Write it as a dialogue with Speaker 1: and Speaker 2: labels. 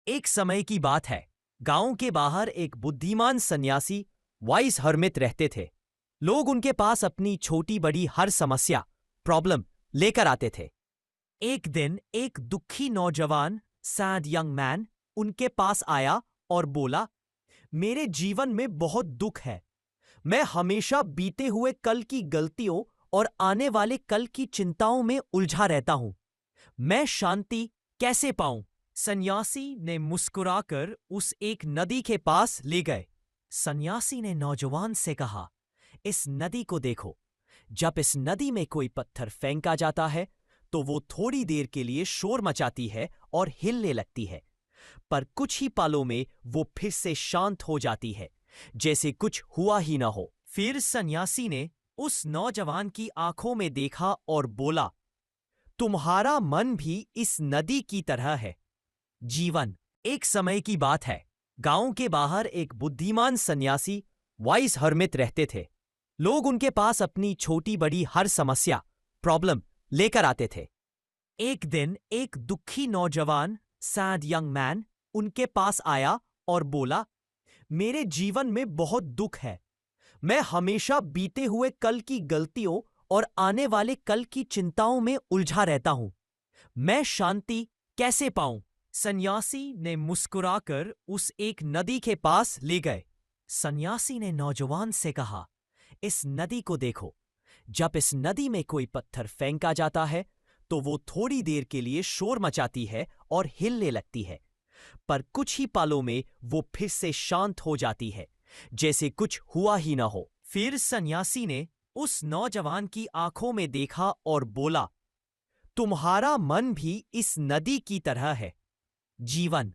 Speaker 1: एक समय की बात है। गांव के बाहर एक बुद्धिमान सन्यासी वाइस हर्मित रहते थे। लोग उनके पास अपनी छोटी बड़ी हर समस्या प्रॉब्लम लेकर आते थे। एक दिन एक दुखी नौजवान सैड यंग मैन उनके पास आया और बोला, मेरे जीवन में बहुत दुख है। मैं हमेशा बीते हुए कल की गलतियों और आने वाले कल की चिंताओं में उलझा रहता हूं। मैं शांति कैसे पाऊं? सन्यासी ने मुस्कुराकर उस एक नदी के पास ले गए। सन्यासी ने नौजवान से कहा, इस नदी को देखो। जब इस नदी में कोई पत्थर फेंका जाता है तो वो थोड़ी देर के लिए शोर मचाती है और हिलने लगती है, पर कुछ ही पलों में वो फिर से शांत हो जाती है, जैसे कुछ हुआ ही ना हो। फिर सन्यासी ने उस नौजवान की आंखों में देखा और बोला, तुम्हारा मन भी इस नदी की तरह है। जीवन। एक समय की बात है। गांव के बाहर एक बुद्धिमान सन्यासी वाइस हर्मित रहते थे। लोग उनके पास अपनी छोटी बड़ी हर समस्या प्रॉब्लम लेकर आते थे। एक दिन एक दुखी नौजवान सैड यंग मैन उनके पास आया और बोला, मेरे जीवन में बहुत दुख है। मैं हमेशा बीते हुए कल की गलतियों और आने वाले कल की चिंताओं में उलझा रहता हूं। मैं शांति कैसे पाऊं? सन्यासी ने मुस्कुराकर उस एक नदी के पास ले गए। सन्यासी ने नौजवान से कहा, इस नदी को देखो। जब इस नदी में कोई पत्थर फेंका जाता है तो वो थोड़ी देर के लिए शोर मचाती है और हिलने लगती है, पर कुछ ही पलों में वो फिर से शांत हो जाती है, जैसे कुछ हुआ ही ना हो। फिर सन्यासी ने उस नौजवान की आंखों में देखा और बोला, तुम्हारा मन भी इस नदी की तरह है। जीवन।